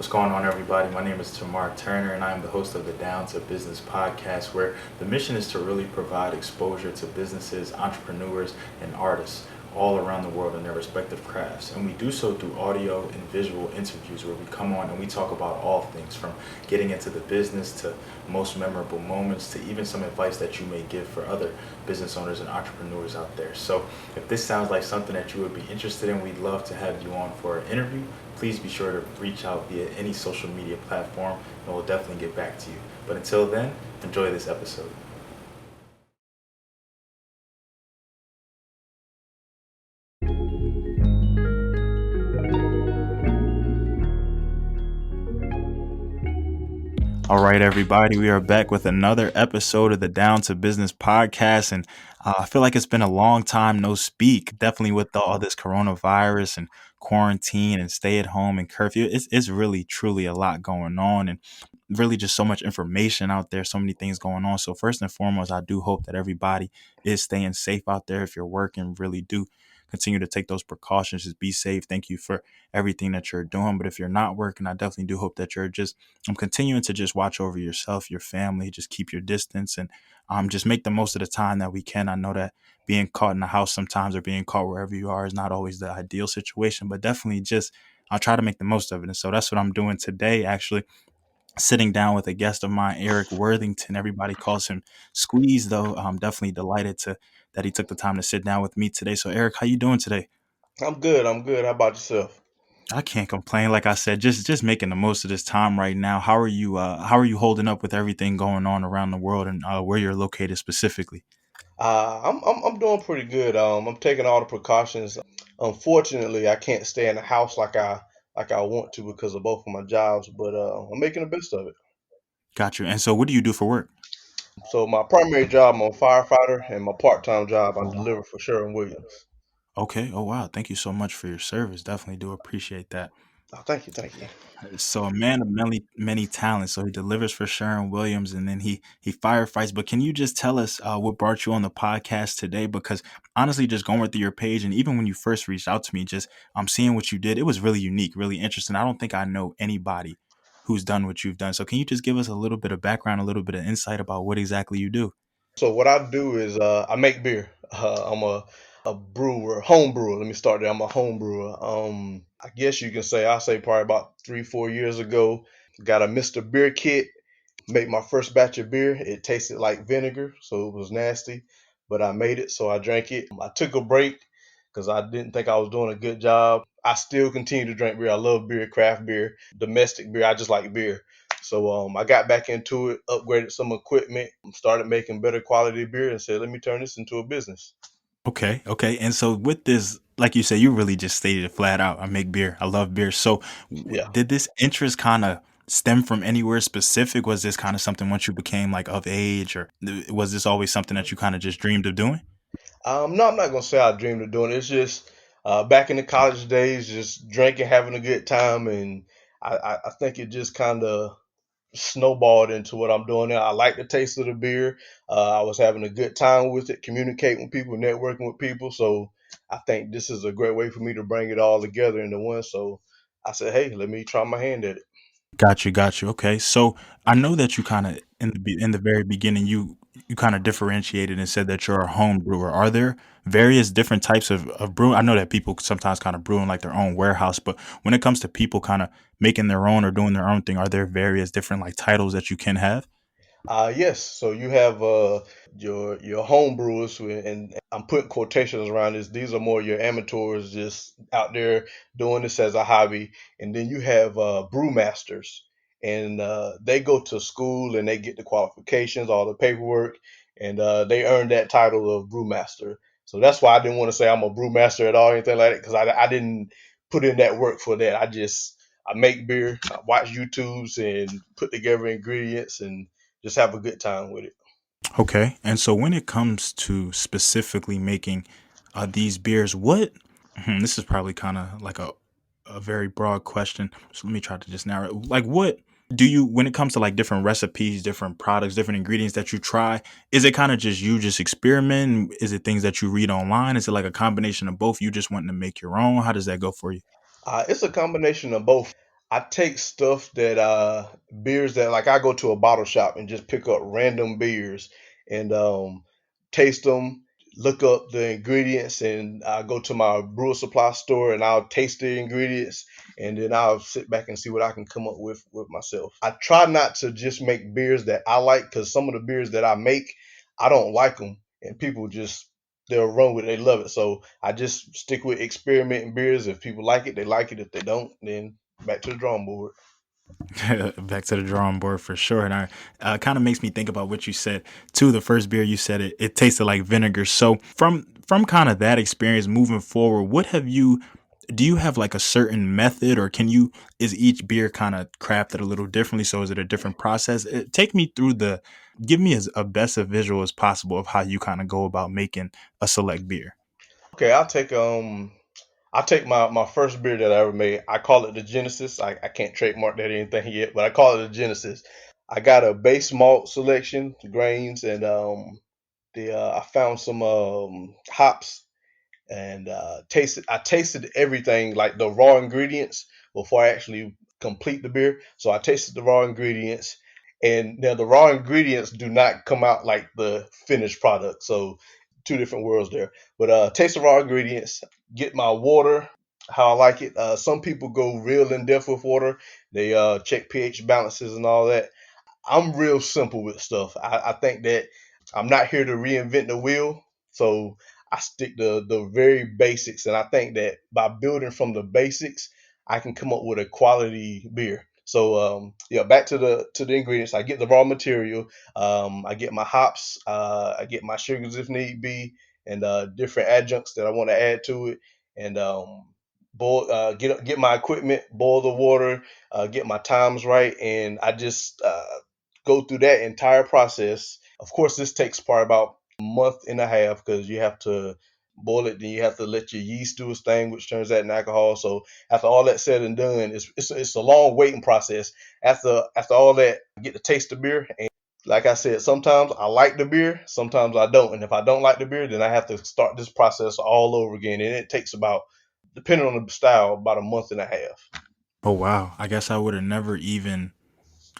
What's going on, everybody? My name is Tamar Turner, and I'm the host of the Down to Business podcast, where the mission is to really provide exposure to businesses, entrepreneurs, and artists all around the world in their respective crafts. And we do so through audio and visual interviews where we come on and we talk about all things from getting into the business to most memorable moments to even some advice that you may give for other business owners and entrepreneurs out there. So if this sounds like something that you would be interested in, we'd love to have you on for an interview. Please be sure to reach out via any social media platform and we'll definitely get back to you. But until then, enjoy this episode. All right, everybody, we are back with another episode of the Down to Business podcast. And I feel like it's been a long time no speak, definitely with all this coronavirus and quarantine and stay at home and curfew. It's really, truly a lot going on and really just so much information out there, so many things going on. So, first and foremost, I do hope that everybody is staying safe out there. If you're working, really do continue to take those precautions. Just be safe. Thank you for everything that you're doing. But if you're not working, I definitely do hope that you're just I'm continuing to just watch over yourself, your family, just keep your distance and just make the most of the time that we can. I know that being caught in the house sometimes or being caught wherever you are is not always the ideal situation, but definitely just I'll try to make the most of it. And so that's what I'm doing today, actually sitting down with a guest of mine, Erick Worthington. Everybody calls him Squeeze, though. I'm definitely delighted to that he took the time to sit down with me today. So, Erick, how you doing today? I'm good. I'm good. How about yourself? I can't complain. Like I said, just making the most of this time right now. How are you? How are you holding up with everything going on around the world and where you're located specifically? I'm doing pretty good. I'm taking all the precautions. Unfortunately, I can't stay in the house like I want to because of both of my jobs, but I'm making the best of it. Got you. And so, what do you do for work? So my primary job, I'm a firefighter, and my part-time job, I Oh, wow. deliver for Sherwin Williams. Okay. Oh, wow. Thank you so much for your service. Definitely do appreciate that. Oh, thank you, thank you. So a man of many talents. So he delivers for Sharon Williams, and then he firefights. But can you just tell us what brought you on the podcast today? Because honestly, just going through your page, and even when you first reached out to me, just I'm seeing what you did. It was really unique, really interesting. I don't think I know anybody who's done what you've done. So can you just give us a little bit of background, a little bit of insight about what exactly you do? So what I do is I make beer. I'm a brewer, home brewer. Let me start there. I'm a home brewer. I guess you can say I say probably about 3 4 years ago, got a Mr. Beer kit. Made my first batch of beer. It tasted like vinegar, so it was nasty, but I made it, so I drank it. I took a break because I didn't think I was doing a good job. I still continue to drink beer. I love beer, craft beer, domestic beer. I just like beer. So I got back into it, upgraded some equipment, started making better quality beer, and said, let me turn this into a business. Okay, okay. And so with this, like you said, you really just stated it flat out. I make beer. I love beer. So Yeah. did this interest kind of stem from anywhere specific? Was this kind of something once you became like of age, or was this always something that you kind of just dreamed of doing? No, I'm not gonna say I dreamed of doing it. It's just back in the college days, just drinking, having a good time, and I think it just kind of snowballed into what I'm doing now. I like the taste of the beer. I was having a good time with it, communicating with people, networking with people. So I think this is a great way for me to bring it all together into one. So I said, hey, let me try my hand at it. Got you, got you. Okay, so I know that you kind of in the very beginning you kind of differentiated and said that you're a home brewer. Are there various different types of brewing? I know that people sometimes kind of brew in like their own warehouse, but when it comes to people kind of making their own or doing their own thing, are there various different like titles that you can have? Yes, so you have your home brewers, and I'm putting quotations around this. These are more your amateurs, just out there doing this as a hobby. And then you have brewmasters, and they go to school and they get the qualifications, all the paperwork, and they earn that title of brewmaster. So that's why I didn't want to say I'm a brewmaster at all, anything like that, because I didn't put in that work for that. I make beer, I watch YouTubes, and put together ingredients and just have a good time with it. Okay. And so when it comes to specifically making these beers, what this is probably kind of like a very broad question. So let me try to just narrow it. Like what do you when it comes to like different recipes, different products, different ingredients that you try, is it kind of just you just experiment? Is it things that you read online? Is it like a combination of both? You just wanting to make your own? How does that go for you? It's a combination of both. I take stuff that beers that, like, I go to a bottle shop and just pick up random beers and taste them, look up the ingredients, and I go to my brewer supply store and I'll taste the ingredients, and then I'll sit back and see what I can come up with myself. I try not to just make beers that I like, because some of the beers that I make, I don't like them, and people just, they'll run with it, they love it. So I just stick with experimenting beers. If people like it, they like it. If they don't, then back to the drawing board. Back to the drawing board for sure. And I kind of makes me think about what you said too. The first beer you said it tasted like vinegar. So from kind of that experience moving forward, what have you do you have like a certain method, or can you is each beer kind of crafted a little differently? So is it a different process? Take me through the give me as a best a visual as possible of how you kind of go about making a select beer. Okay, I'll take my first beer that I ever made. I call it the Genesis. I can't trademark that or anything yet, but I call it the Genesis. I got a base malt selection, grains, and the I found some hops, and tasted. I tasted everything, like the raw ingredients, before I actually complete the beer. So I tasted the raw ingredients, and now the raw ingredients do not come out like the finished product. So two different worlds there. But taste the raw ingredients, get my water how I like it. Some people go real in depth with water. They check pH balances and all that. I'm real simple with stuff. I think that I'm not here to reinvent the wheel, so I stick to the very basics. And I think that by building from the basics, I can come up with a quality beer. So yeah, back to the ingredients. I get the raw material. I get my hops. I get my sugars if need be, and different adjuncts that I want to add to it. And boil. Get my equipment. Boil the water. Get my times right, and I just go through that entire process. Of course, this takes probably about a month and a half, because you have to boil it, then you have to let your yeast do its thing, which turns that in alcohol. So after all that said and done, it's a long waiting process. After all that, I get to taste the beer, and like I said, sometimes I like the beer, sometimes I don't. And if I don't like the beer, then I have to start this process all over again, and it takes about, depending on the style, about a month and a half. Oh wow. I guess I would have never even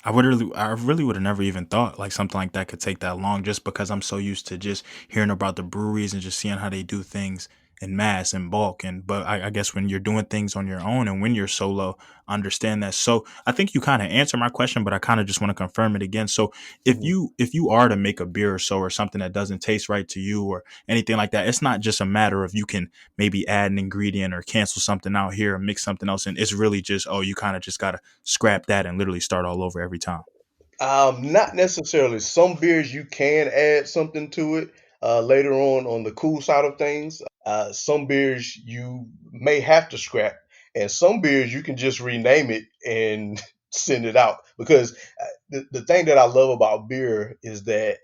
I really would have never even thought like something like that could take that long, just because I'm so used to just hearing about the breweries and just seeing how they do things in mass and bulk. And but I guess when you're doing things on your own and when you're solo, I understand that. So I think you kind of answered my question, but I kind of just want to confirm it again. So if you are to make a beer or so, or something that doesn't taste right to you or anything like that, it's not just a matter of you can maybe add an ingredient or cancel something out here or mix something else in. It's really just, oh, you kind of just gotta scrap that and literally start all over every time. Not necessarily. Some beers you can add something to it later on the cool side of things. Some beers you may have to scrap, and some beers you can just rename it and send it out. Because the thing that I love about beer is that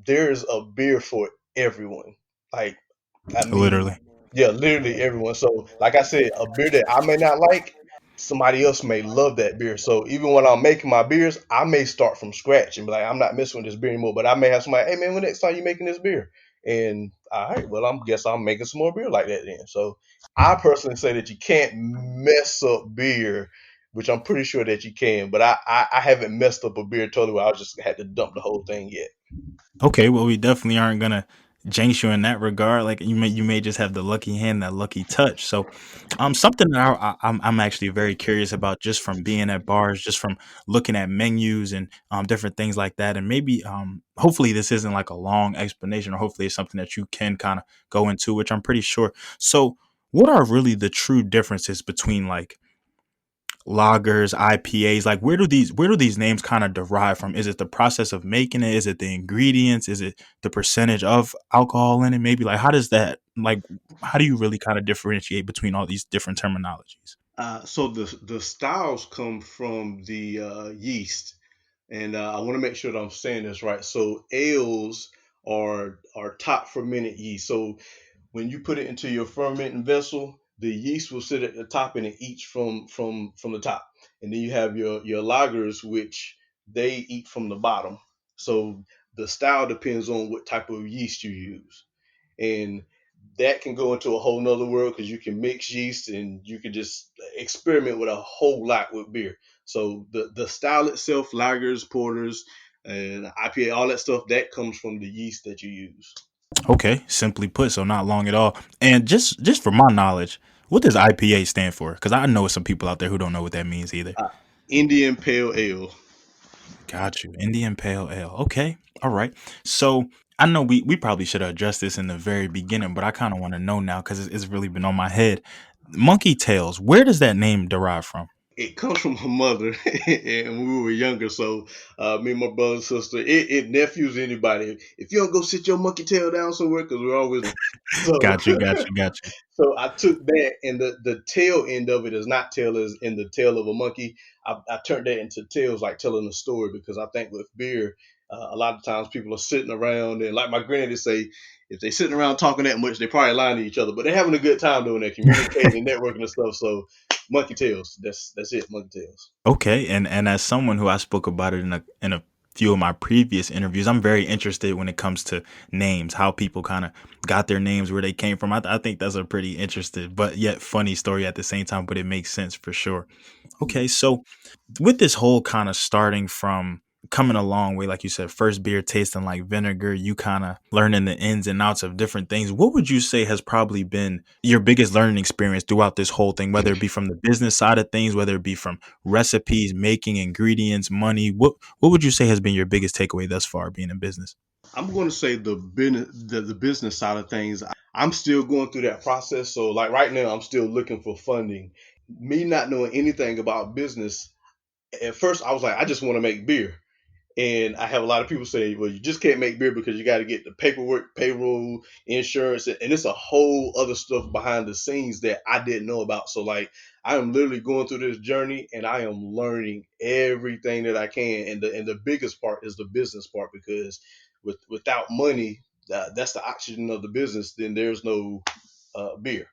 there's a beer for everyone. Like, I mean, Literally. yeah, literally everyone. So, like I said, a beer that I may not like, somebody else may love that beer. So, even when I'm making my beers, I may start from scratch and be like, I'm not messing with this beer anymore. But I may have somebody, hey man, when next time you making this beer? And all right, well, I'm guess I'm making some more beer like that then. So, I personally say that you can't mess up beer, which I'm pretty sure that you can. But I haven't messed up a beer totally where I just had to dump the whole thing yet. Okay, well, we definitely aren't gonna jinx you in that regard. Like you may just have the lucky hand, that lucky touch. So, something that I'm actually very curious about, just from being at bars, just from looking at menus and different things like that, and maybe hopefully this isn't like a long explanation, or hopefully it's something that you can kind of go into, which I'm pretty sure. So, what are really the true differences between like lagers, IPAs? Like where do these names kind of derive from? Is it the process of making it? Is it the ingredients? Is it the percentage of alcohol in it? Maybe like how does that like how do you really kind of differentiate between all these different terminologies? So the styles come from the yeast, and I want to make sure that I'm saying this right. So ales are top fermented yeast. So when you put it into your fermenting vessel, the yeast will sit at the top and it eats from the top, and then you have your lagers, which they eat from the bottom. So the style depends on what type of yeast you use, and that can go into a whole nother world because you can mix yeast and you can just experiment with a whole lot with beer. So the style itself, lagers, porters, and IPA, all that stuff, that comes from the yeast that you use. Okay, simply put, so not long at all. And just for my knowledge, what does IPA stand for? Because I know some people out there who don't know what that means either. Uh, Indian Pale Ale. Got you. Indian Pale Ale. Okay. All right. So I know we probably should have addressed this in the very beginning, but I kind of want to know now because it's really been on my head. Monkey tails. Where does that name derive from? It comes from my mother, and when we were younger. So me and my brother and sister, it nephews, anybody. If you don't go sit your monkey tail down somewhere, because we're always so. Got you. Got you. Got you. So I took that, and the tail end of it is not tail as in the tail of a monkey. I turned that into tails, like telling a story, because I think with beer, a lot of times people are sitting around, and like my granny say, if they sitting around talking that much, they probably lying to each other, but they're having a good time doing that, communicating and networking and stuff. So monkey tails, that's it, monkey tails. Okay, and as someone who I spoke about it in a few of my previous interviews, I'm very interested when it comes to names, how people kind of got their names, where they came from. I think that's a pretty interesting but yet funny story at the same time, but it makes sense for sure. Okay, so with this whole kind of starting from coming a long way, like you said, first beer tasting like vinegar, you kind of learning the ins and outs of different things. What would you say has probably been your biggest learning experience throughout this whole thing, whether it be from the business side of things, whether it be from recipes, making ingredients, money? What would you say has been your biggest takeaway thus far being in business? I'm going to say the business side of things. I'm still going through that process. So like right now, I'm still looking for funding. Me not knowing anything about business, at first I was like, I just want to make beer. And I have a lot of people say, well, you just can't make beer because you got to get the paperwork, payroll, insurance, and it's a whole other stuff behind the scenes that I didn't know about. So like I am literally going through this journey and I am learning everything that I can. And the biggest part is the business part because without money, that's the oxygen of the business. Then there's no beer.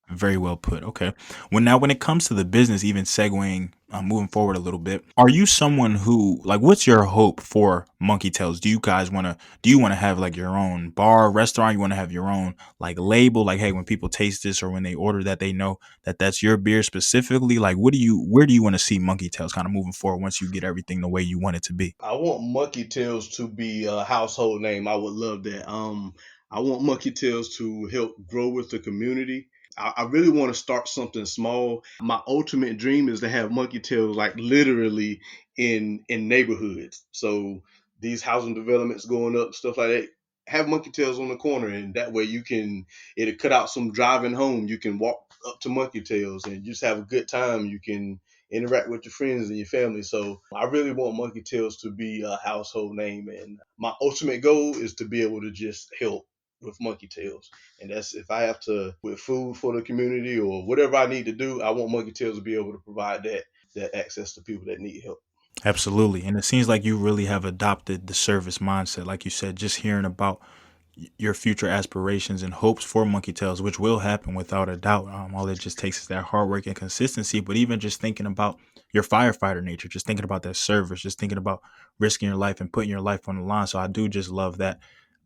Very well put. Okay. When it comes to the business, even segueing, moving forward a little bit, are you someone who like? What's your hope for Monkey Tails? Do you guys want to? Do you want to have like your own bar, restaurant? You want to have your own like label? Like, hey, when people taste this or when they order that, they know that that's your beer specifically. Like, what do you? Where do you want to see Monkey Tails kind of moving forward once you get everything the way you want it to be? I want Monkey Tails to be a household name. I would love that. I want Monkey Tails to help grow with the community. I really want to start something small. My ultimate dream is to have Monkey Tails like literally in neighborhoods. So these housing developments going up, stuff like that. Have Monkey Tails on the corner, and that way you can it'll cut out some driving home. You can walk up to Monkey Tails and just have a good time. You can interact with your friends and your family. So I really want Monkey Tails to be a household name, and my ultimate goal is to be able to just help with Monkey Tails. And that's if I have to with food for the community or whatever I need to do, I want Monkey Tails to be able to provide that access to people that need help. Absolutely. And it seems like you really have adopted the service mindset. Like you said, just hearing about your future aspirations and hopes for Monkey Tails, which will happen without a doubt. All it just takes is that hard work and consistency. But even just thinking about your firefighter nature, just thinking about that service, just thinking about risking your life and putting your life on the line. So I do just love that.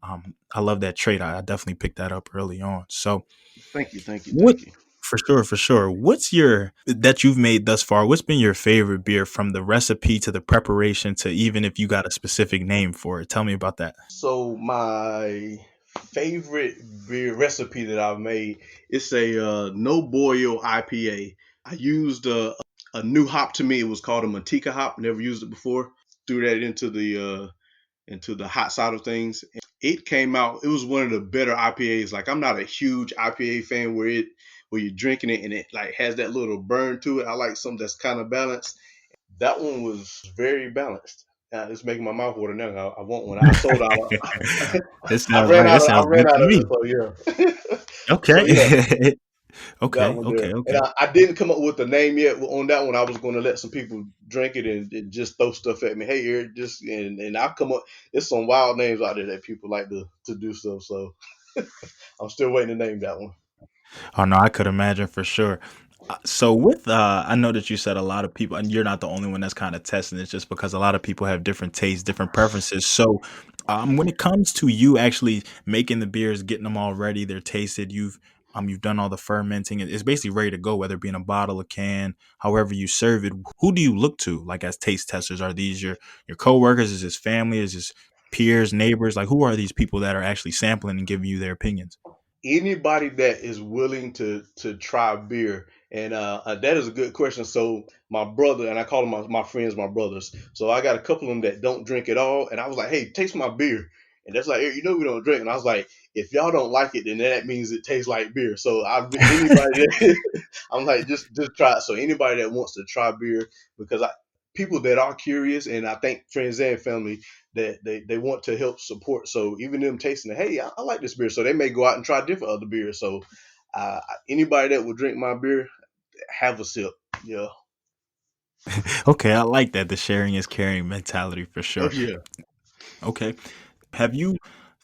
I love that trait. I definitely picked that up early on. So Thank you, thank you, what thank you. for sure, for sure. What's your that you've made thus far? What's been your favorite beer from the recipe to the preparation to even if you got a specific name for it? Tell me about that. So my favorite beer recipe that I've made it's a no boil IPA. I used a new hop to me. It was called a Manteca hop. Never used it before. Threw that into the hot side of things. It came out. It was one of the better IPAs. Like I'm not a huge IPA fan where you're drinking it and it like has that little burn to it. I like something that's kind of balanced. That one was very balanced. It's making my mouth water now. I want one. I sold out. It I sounds ran right. It out. I sounds ran good to out of it. me. So yeah. So yeah, Okay. that Okay. one there. Okay. And Okay. I didn't come up with a name yet on that one. I was going to let some people drink it and just throw stuff at me. Hey, Eric, just and I'll come up. There's some wild names out there that people like to do stuff. So I'm still waiting to name that one. Oh no, I could imagine for sure. So with I know that you said a lot of people, and you're not the only one that's kind of testing. It's just because a lot of people have different tastes, different preferences. So when it comes to you actually making the beers, getting them all ready, they're tasted, you've done all the fermenting, it's basically ready to go, whether it be in a bottle, a can, however you serve it. Who do you look to like as taste testers? Are these your coworkers? Is this family? Is this peers, neighbors? Like who are these people that are actually sampling and giving you their opinions? Anybody that is willing to try beer, and that is a good question. So my brother, and I call them my friends, my brothers. So I got a couple of them that don't drink at all, and I was like, hey, taste my beer. And that's like, "Hey, you know, we don't drink." And I was like, if y'all don't like it, then that means it tastes like beer. So anybody that I'm like, just try it. So anybody that wants to try beer, because people that are curious, and I think friends and family that they want to help support. So even them tasting it, hey, I like this beer. So they may go out and try different other beers. So anybody that will drink my beer, have a sip. Yeah. Okay, I like that. The sharing is caring mentality for Oh sure. yeah. Okay. Have you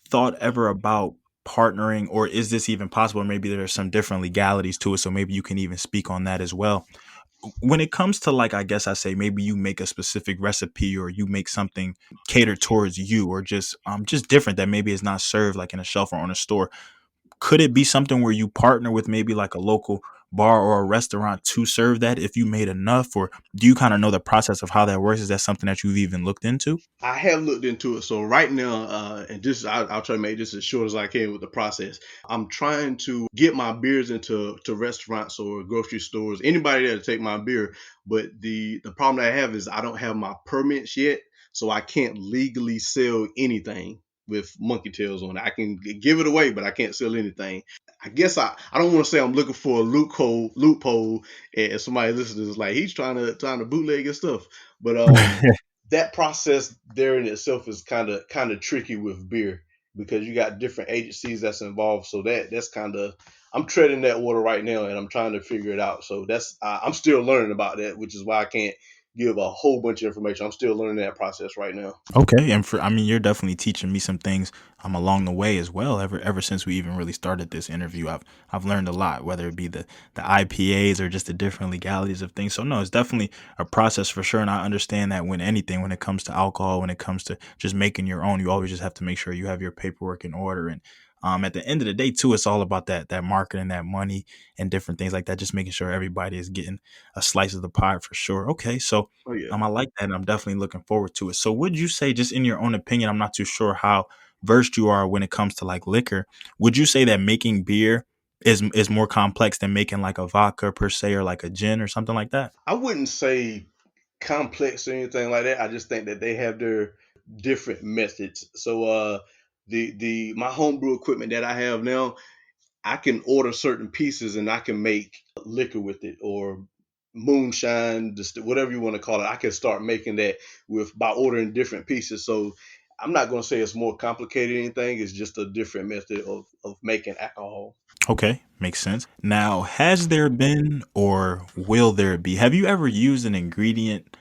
thought ever about partnering, or is this even possible? Or maybe there are some different legalities to it. So maybe you can even speak on that as well. When it comes to, like, I guess I say maybe you make a specific recipe or you make something catered towards you, or just different that maybe is not served like in a shelf or on a store. Could it be something where you partner with maybe like a local bar or a restaurant to serve that if you made enough? Or do you kind of know the process of how that works? Is that something that you've even looked into? I have looked into it. So right now, and this I'll try to make this as short as I can with the process. I'm trying to get my beers into to restaurants or grocery stores, anybody that'll take my beer. But the problem that I have is I don't have my permits yet, so I can't legally sell anything with monkey tails on it. I can give it away, but I can't sell anything. I guess I don't want to say I'm looking for a loophole, and somebody listening is like he's trying to bootleg his stuff, but that process there in itself is kind of tricky with beer because you got different agencies that's involved. So that's kind of I'm treading that water right now, and I'm trying to figure it out. So that's I'm still learning about that, which is why I can't give a whole bunch of information. I'm still learning that process right now. Okay, and I mean, you're definitely teaching me some things along the way as well. Ever since we even really started this interview, I've learned a lot, whether it be the IPAs or just the different legalities of things. So no, it's definitely a process for sure, and I understand that when it comes to alcohol, when it comes to just making your own, you always just have to make sure you have your paperwork in order. And at the end of the day, too, it's all about that marketing, that money, and different things like that. Just making sure everybody is getting a slice of the pie for sure. Okay, so Oh yeah. I like that, and I'm definitely looking forward to it. So, would you say, just in your own opinion, I'm not too sure how versed you are when it comes to like liquor. Would you say that making beer is more complex than making like a vodka per se, or like a gin or something like that? I wouldn't say complex or anything like that. I just think that they have their different methods. So the my homebrew equipment that I have now, I can order certain pieces and I can make liquor with it or moonshine, just whatever you want to call it. I can start making that with by ordering different pieces. So I'm not going to say it's more complicated or anything. It's just a different method of making alcohol. Okay, makes sense. Now, has there been or will there be? Have you ever used an ingredient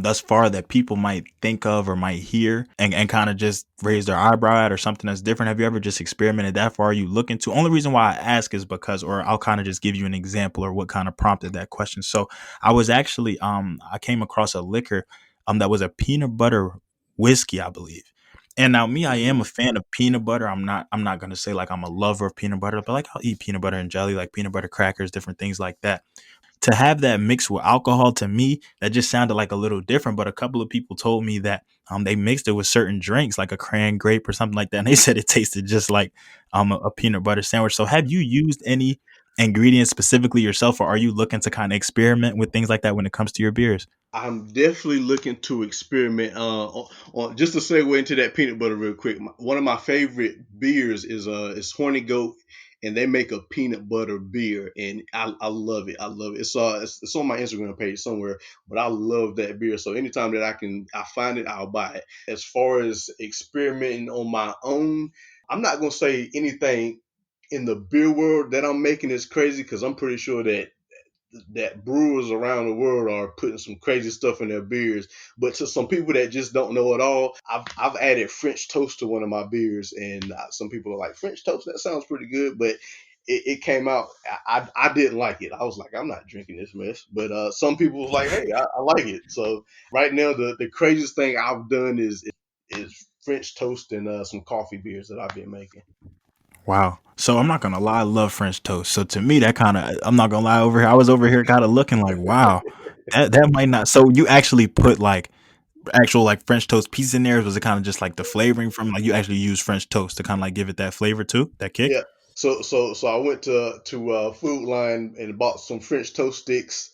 thus far that people might think of or might hear and kind of just raise their eyebrow at, or something that's different? Have you ever just experimented that far? Are you looking to? Only reason why I ask is because, or I'll kind of just give you an example or what kind of prompted that question. So I was actually I came across a liquor that was a peanut butter whiskey, I believe. And now me, I am a fan of peanut butter. I'm not gonna say like I'm a lover of peanut butter, but like I'll eat peanut butter and jelly, like peanut butter crackers, different things like that. To have that mixed with alcohol, to me, that just sounded like a little different. But a couple of people told me that they mixed it with certain drinks, like a cran grape or something like that, and they said it tasted just like a peanut butter sandwich. So have you used any ingredients specifically yourself, or are you looking to kind of experiment with things like that when it comes to your beers? I'm definitely looking to experiment. Just to segue into that peanut butter real quick. One of my favorite beers is Horny Goat, and they make a peanut butter beer, and I love it. I love it. It's on my Instagram page somewhere, but I love that beer. So anytime that I find it, I'll buy it. As far as experimenting on my own, I'm not gonna say anything in the beer world that I'm making is crazy because I'm pretty sure that brewers around the world are putting some crazy stuff in their beers. But to some people that just don't know at all, I've added French toast to one of my beers, and some people are like, French toast, that sounds pretty good. But it came out. I didn't like it. I was like, I'm not drinking this mess. But some people was like, hey, I like it. So right now, the craziest thing I've done is French toast and some coffee beers that I've been making. Wow. So I'm not gonna lie, I love French toast. So to me, that kind of, I'm not gonna lie, over here, I was over here kind of looking like, wow, that might not. So you actually put like actual like French toast pieces in there? Or was it kind of just like the flavoring from like you actually use French toast to kind of like give it that flavor too, that kick? Yeah. So I went to Food Line and bought some French toast sticks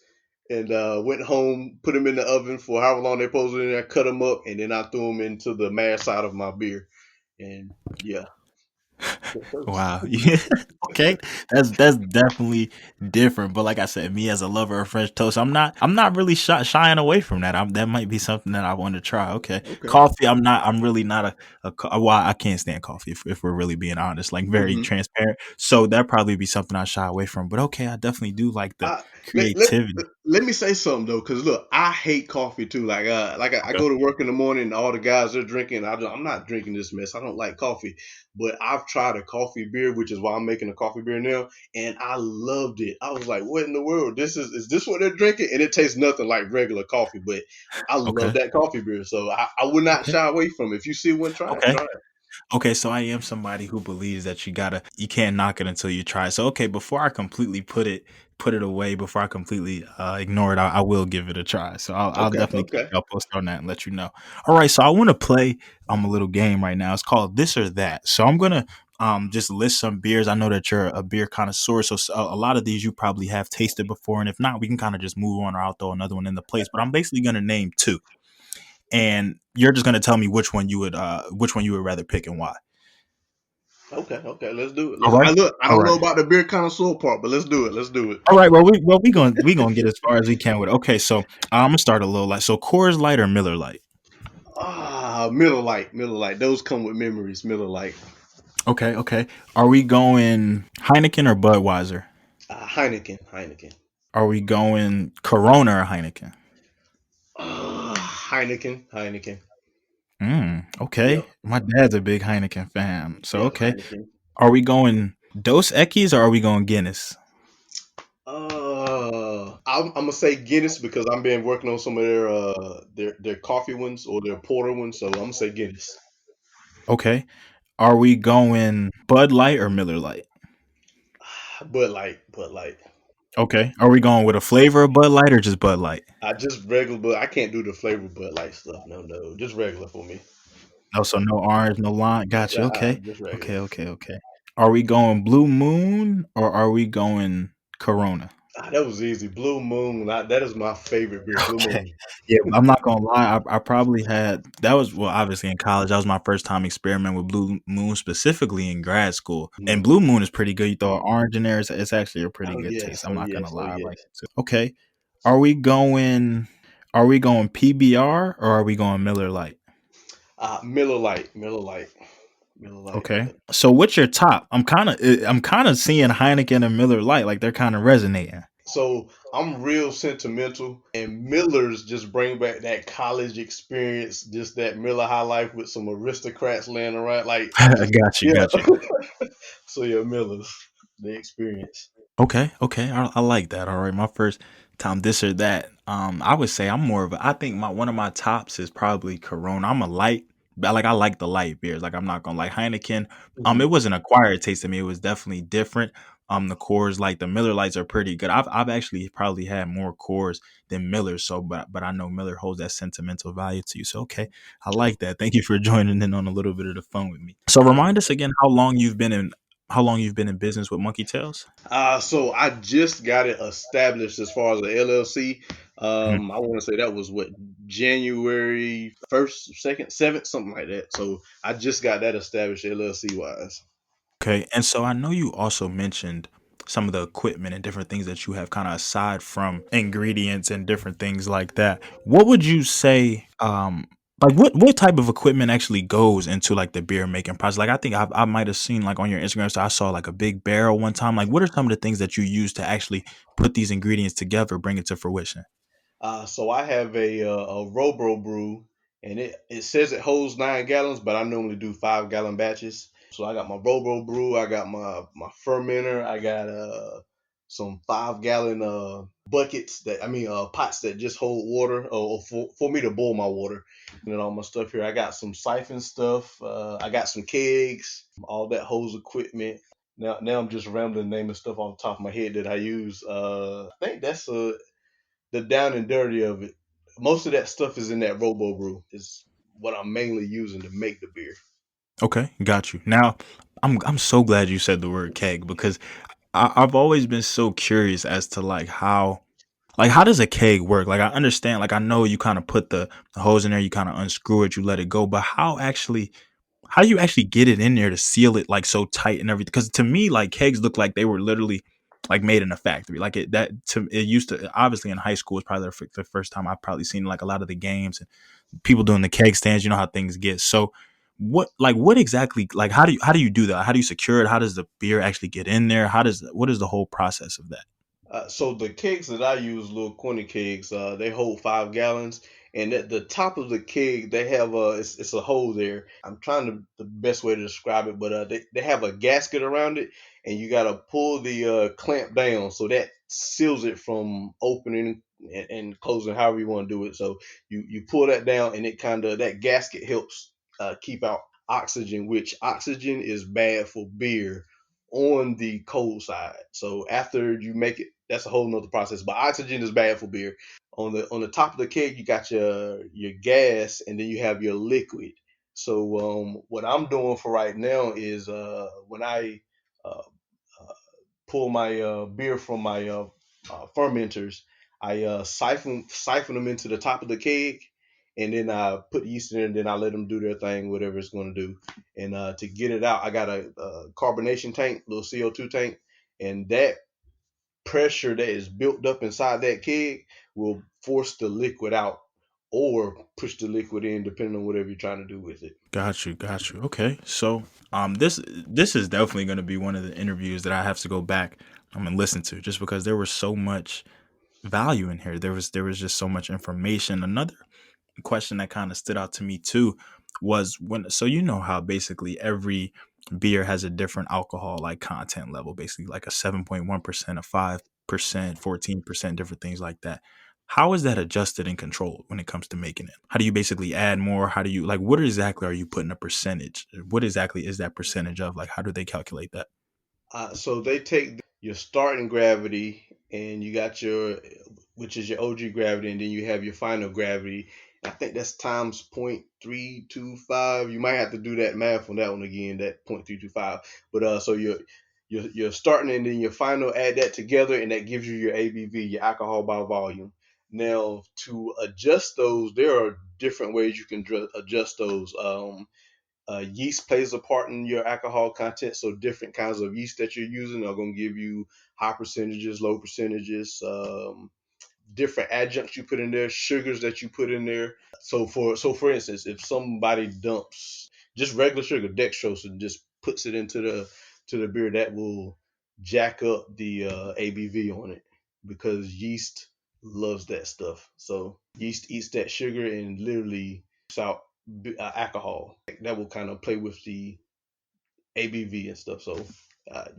and went home, put them in the oven for however long they posed in there, cut them up, and then I threw them into the mash side of my beer. And yeah, French toast. Wow. Yeah. Okay. That's definitely different. But like I said, me as a lover of French toast, I'm not really shying away from that. That might be something that I want to try. Okay. Okay. Coffee, I'm really not well, I can't stand coffee if we're really being honest, like very hmm transparent. So that probably be something I shy away from. But okay, I definitely do like the I, let, let, creativity. let me say something though, because look, I hate coffee too. I Okay. go to work in the morning, and all the guys are drinking. I'm not drinking this mess. I don't like coffee, but I've tried a coffee beer, which is why I'm making a coffee beer now, and I loved it. I was like, what in the world? Is this what they're drinking? And it tastes nothing like regular coffee, but I love Okay. that coffee beer, so I would not Okay. shy away from it. If you see one, try it. Okay. Try it. Okay, so I am somebody who believes that you can't knock it until you try. So okay, before I completely put it away, before I completely ignore it, I will give it a try. So I'll Okay. definitely keep Okay. y'all posted on that and let you know. All right, so I want to play a little game right now. It's called This or That. So I'm gonna just list some beers. I know that you're a beer connoisseur, so a lot of these you probably have tasted before, and if not, we can kind of just move on, or I'll throw another one in the place. But I'm basically gonna name two, and you're just gonna tell me which one you would rather pick and why. Okay. Okay. Let's do it. All I right. look. I All don't know right. about the beer connoisseur part, but let's do it. Let's do it. All right. Well, we gonna get as far as we can with it. Okay, so I'm gonna start a little light. So Coors Light or Miller Light? Miller Lite, Miller Lite. Those come with memories. Miller Lite. Okay, okay. Are we going Heineken or Budweiser? Heineken, Heineken. Are we going Corona or Heineken? Heineken, Heineken. Okay. Yep, My dad's a big Heineken fan. So yep, okay. Heineken. Are we going Dos Equis or are we going Guinness? I'm gonna say Guinness because I'm been working on some of their coffee ones or their porter ones, so I'm gonna say Guinness. Okay. Are we going Bud Light or Miller Light? Bud Light. Okay. Are we going with a flavor of Bud Light or just Bud Light? I just regular, but I can't do the flavor Bud Light stuff. No, no, just regular for me. Oh, so no orange, no lime. Gotcha. Okay. Just regular. Okay. Okay. Okay. Are we going Blue Moon or are we going Corona? That was easy. Blue Moon. That is my favorite beer. Blue Okay. Moon. Yeah, I'm not gonna lie. I probably had that was well, obviously in college. That was my first time experimenting with Blue Moon, specifically in grad school. And Mhm. Blue Moon is pretty good. You throw an orange in there; it's actually a pretty Oh good taste. yes. I'm Oh not gonna yes. Oh lie, I like yes. it too. Okay, are we going? Are we going PBR or are we going Miller Lite? Miller Lite. Miller Lite. Miller Lite. Okay, so what's your top? I'm kind of seeing Heineken and Miller Lite like they're kind of resonating. So I'm real sentimental, and Miller's just bring back that college experience, just that Miller High Life with some aristocrats laying around. Like I I just, got you, yeah. got you. So yeah, Miller's the experience. Okay, okay, I like that. All right, my first time this or that. I would say I'm more of a. I think my one of my tops is probably Corona. I'm a light, but like I like the light beers. Like I'm not gonna like Heineken. It hmm wasn't an acquired taste to me. It was definitely different. The Coors, like the Miller Lights, are pretty good. I've actually probably had more Coors than Miller. So, but I know Miller holds that sentimental value to you. So okay, I like that. Thank you for joining in on a little bit of the fun with me. So remind us again how long you've been in business with Monkey Tails. So I just got it established as far as the LLC. I want to say that was what January 1st, 2nd, 7th, something like that. So I just got that established LLC wise. Okay, and so I know you also mentioned some of the equipment and different things that you have kind of aside from ingredients and different things like that. What would you say like what type of equipment actually goes into like the beer making process? Like I think I might have seen like on your Instagram, so I saw like a big barrel one time. Like what are some of the things that you use to actually put these ingredients together, bring it to fruition? So I have a Robro brew, and it says it holds 9 gallons, but I normally do 5 gallon batches. So I got my Robo Brew, I got my fermenter, I got some 5 gallon buckets that I mean pots that just hold water or for me to boil my water, and then all my stuff here. I got some siphon stuff, I got some kegs, all that hose equipment. Now I'm just rambling naming stuff off the top of my head that I use. I think that's the down and dirty of it. Most of that stuff is in that Robo Brew. Is what I'm mainly using to make the beer. Okay, got you. Now, I'm so glad you said the word keg because I've always been so curious as to like how does a keg work? Like I understand, like I know you kind of put the hose in there, you kind of unscrew it, you let it go, but how do you actually get it in there to seal it like so tight and everything? Because to me, like kegs look like they were literally like made in a factory. Like it used to obviously in high school was probably the first time I've probably seen like a lot of the games and people doing the keg stands. You know how things get. So what exactly like how do you do that? How do you secure it? How does the beer actually get in there? What is the whole process of that? So the kegs that I use, little corny kegs, they hold 5 gallons, and at the top of the keg they have it's a hole there. I'm trying to the best way to describe it, but they have a gasket around it, and you gotta pull the clamp down so that seals it from opening and closing, however you want to do it. So you pull that down, and it kind of that gasket helps keep out oxygen, which oxygen is bad for beer on the cold side. So after you make it, that's a whole nother process. But oxygen is bad for beer. On the top of the keg, you got your gas, and then you have your liquid. So what I'm doing for right now is when I uh, uh, pull my beer from my fermenters, I siphon them into the top of the keg, and then I put yeast in it, and then I let them do their thing, whatever it's going to do. And to get it out, I got a carbonation tank, little CO2 tank, and that pressure that is built up inside that keg will force the liquid out or push the liquid in, depending on whatever you're trying to do with it. Got you, got you. Okay, so this is definitely going to be one of the interviews that I have to go back and listen to, just because there was so much value in here. There was just so much information. Another question that kind of stood out to me too was when so you know how basically every beer has a different alcohol like content level, basically like a 7.1%, a 5%, 14%, different things like that. How is that adjusted and controlled when it comes to making it? How do you basically add more? How do you like what exactly are you putting a percentage? What exactly is that percentage of? Like how do they calculate that? So they take your starting gravity, and you got your, which is your OG gravity, and then you have your final gravity. I think that's times 0.325. You might have to do that math on that one again, that 0.325. But so your starting and then your final, add that together, and that gives you your ABV, your alcohol by volume. Now to adjust those, there are different ways you can adjust those. Yeast plays a part in your alcohol content, so different kinds of yeast that you're using are going to give you high percentages, low percentages, different adjuncts you put in there, sugars that you put in there. So for instance, if somebody dumps just regular sugar, dextrose, and just puts it into the beer, that will jack up the ABV on it, because yeast loves that stuff. So yeast eats that sugar and literally out alcohol. That will kind of play with the ABV and stuff. So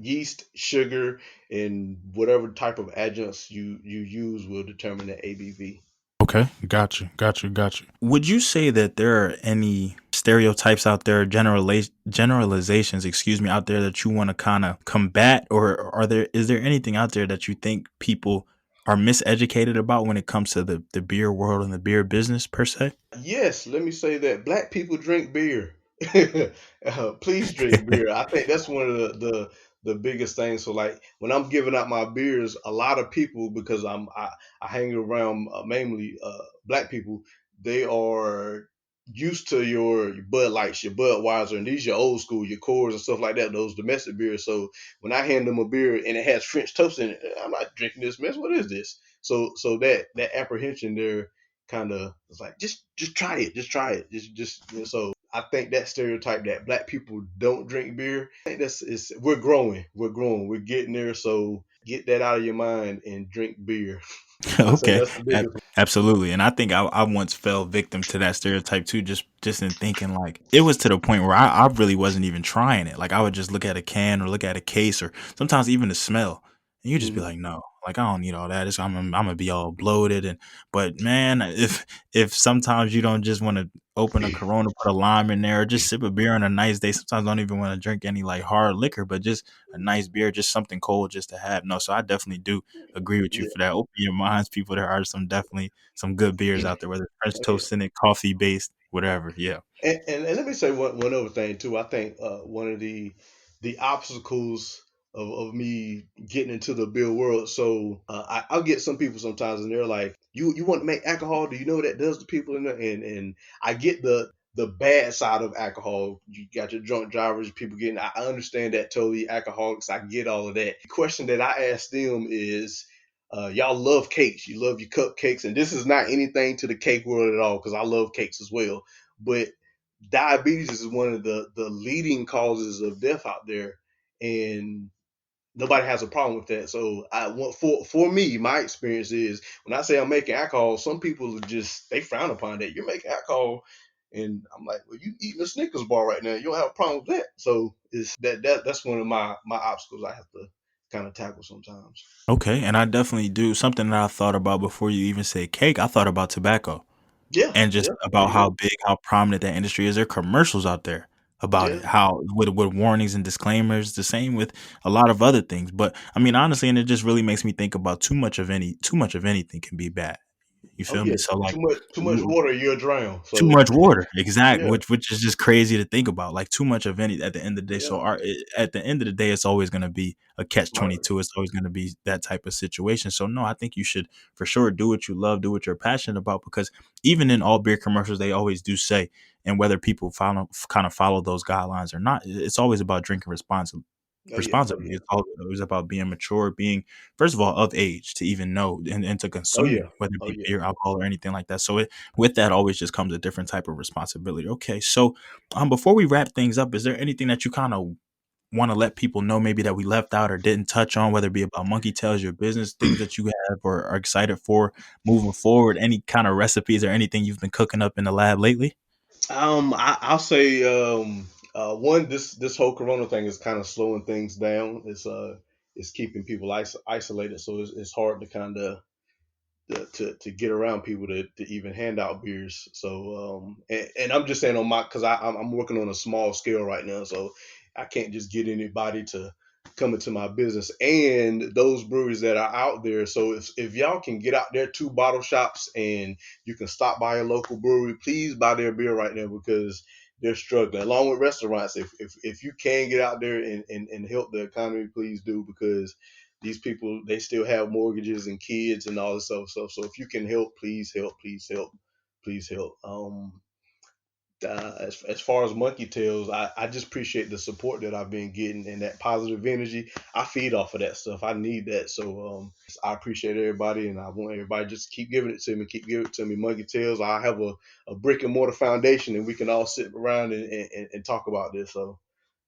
yeast, sugar, and whatever type of adjuncts you use will determine the ABV. Okay, got you, got you, got you. Would you say that there are any stereotypes out there, generalizations, excuse me, out there that you want to kind of combat, or is there anything out there that you think people are miseducated about when it comes to the beer world and the beer business per se? Yes, let me say that black people drink beer. Please drink beer. I think that's one of the biggest things. So like when I'm giving out my beers, a lot of people, because I hang around mainly black people, they are used to your Bud Lights, your Budweiser, and these your old school, your Coors and stuff like that, those domestic beers. So when I hand them a beer and it has French toast in it, I'm not drinking this mess. What is this? So that apprehension there kind of it's like just try it, just so I think that stereotype that black people don't drink beer, I think that's is we're growing, we're getting there. So get that out of your mind and drink beer. I say Okay, that's the biggest one. absolutely. And I think I once fell victim to that stereotype too, just in thinking like it was to the point where I really wasn't even trying it. Like I would just look at a can or look at a case or sometimes even the smell, and you just be Mhm. like, no, like I don't need all that. I'm gonna be all bloated. And but man, if sometimes you don't just want to open a Corona, put a lime in there, or just sip a beer on a nice day. Sometimes I don't even want to drink any like hard liquor, but just a nice beer, just something cold just to have. No, so I definitely do agree with you Yeah. for that. Open your minds, people. There are some definitely some good beers out there, whether it's French Oh, yeah. toast in it, coffee based, whatever. Yeah. And let me say one other thing too. I think one of the obstacles of me getting into the beer world. So I'll get some people sometimes, and they're like, "You want to make alcohol? Do you know what that does to people?" And I get the bad side of alcohol. You got your drunk drivers, people getting. I understand that totally. Alcoholics, I get all of that. The question that I ask them is. Y'all love cakes. You love your cupcakes, and this is not anything to the cake world at all because I love cakes as well. But diabetes is one of the leading causes of death out there, and nobody has a problem with that. So I want for me, my experience is when I say I'm making alcohol, some people are just they frown upon that. You're making alcohol, and I'm like, well, you eating a Snickers bar right now. You don't have a problem with that. So it's that's one of my obstacles I have to kind of tackle sometimes. Okay, and I definitely do something that I thought about before you even say cake. I thought about tobacco Yeah, and just yeah, there about you how go. big, how prominent that industry is. There are commercials out there about Yeah, it, how with warnings and disclaimers. The same with a lot of other things. But I mean, honestly, and it just really makes me think about too much of anything can be bad. You oh feel yeah, me? So like too much water, you'll drown. too So much water, exact, yeah, which is just crazy to think about. Like too much of any at the end of the day. So yeah, at the end of the day, it's always going to be a catch right, 22. It's always going to be that type of situation. So no, I think you should for sure do what you love, do what you're passionate about. Because even in all beer commercials, they always do say, and whether people follow those guidelines or not, it's always about drinking oh yeah, oh responsibly. yeah, It's always about being mature, being first of all of age to even know and to oh yeah, consume, whether it oh be yeah. beer, alcohol, or anything like that. So with that always just comes a different type of responsibility. Okay, so before we wrap things up, is there anything that you kind of want to let people know maybe that we left out or didn't touch on, whether it be about Monkey Tails, your business, things that you have or are excited for moving forward, any kind of recipes or anything you've been cooking up in the lab lately? I'll say one this whole Corona thing is kind of slowing things down. It's keeping people isolated, so it's hard to kind of to get around people to even hand out beers. So and I'm just saying on my because I'm working on a small scale right now, so I can't just get anybody to come into my business and those breweries that are out there. So if y'all can get out there to bottle shops and you can stop by a local brewery, please buy their beer right now because they're struggling. Along with restaurants, if you can get out there and help the economy, please do because these people they still have mortgages and kids and all this other stuff. So if you can help, please help, please help, please help. As far as Monkey Tails, I just appreciate the support that I've been getting and that positive energy. I feed off of that stuff. I need that. So I appreciate everybody and I want everybody just keep giving it to me, keep giving it to me. Monkey Tails, I have a brick and mortar foundation and we can all sit around and talk about this. So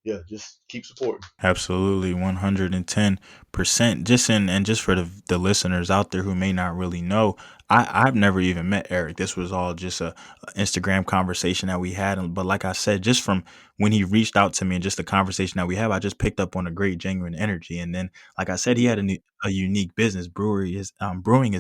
yeah, just keep supporting. Absolutely, 110%. Just in and just for the listeners out there who may not really know, I've never even met Eric. This was all just a Instagram conversation that we had. But like I said, just from when he reached out to me and just the conversation that we have, I just picked up on a great genuine energy. And then, like I said, he Yeah, had a unique business. Brewing is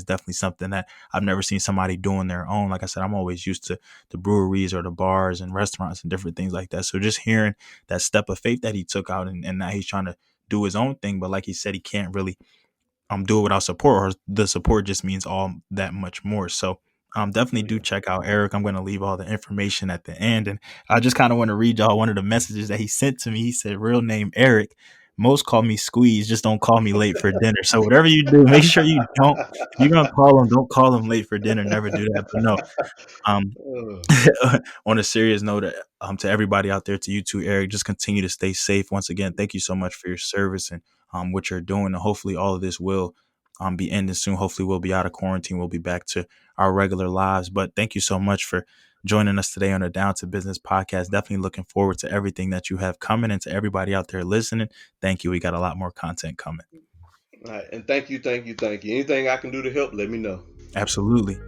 definitely something that I've never seen somebody doing their own. Like I said, I'm always used to the breweries or the bars and restaurants and different things like that. So just hearing that step of faith that he took out and now he's trying to do his own thing. But like he said, he can't really do it without support, or the support just means all that much more. So definitely oh do yeah. check out Eric. I'm gonna leave all the information at the end. And I just kind of want to read y'all one of the messages that he sent to me. He said, real name Eric. Most call me Squeeze, just don't call me late for dinner. So whatever you do, make sure you don't if you're gonna call him, don't call him late for dinner. Never do that. But no, um Uh, on a serious note, to everybody out there, to you too, Eric, just continue to stay safe. Once again, thank you so much for your service and what you're doing. And hopefully, all of this will be ending soon. Hopefully, we'll be out of quarantine. We'll be back to our regular lives. But thank you so much for joining us today on the Down to Business podcast. Definitely looking forward to everything that you have coming and to everybody out there listening. Thank you. We got a lot more content coming. All right, and thank you, thank you, thank you. Anything I can do to help, let me know. Absolutely.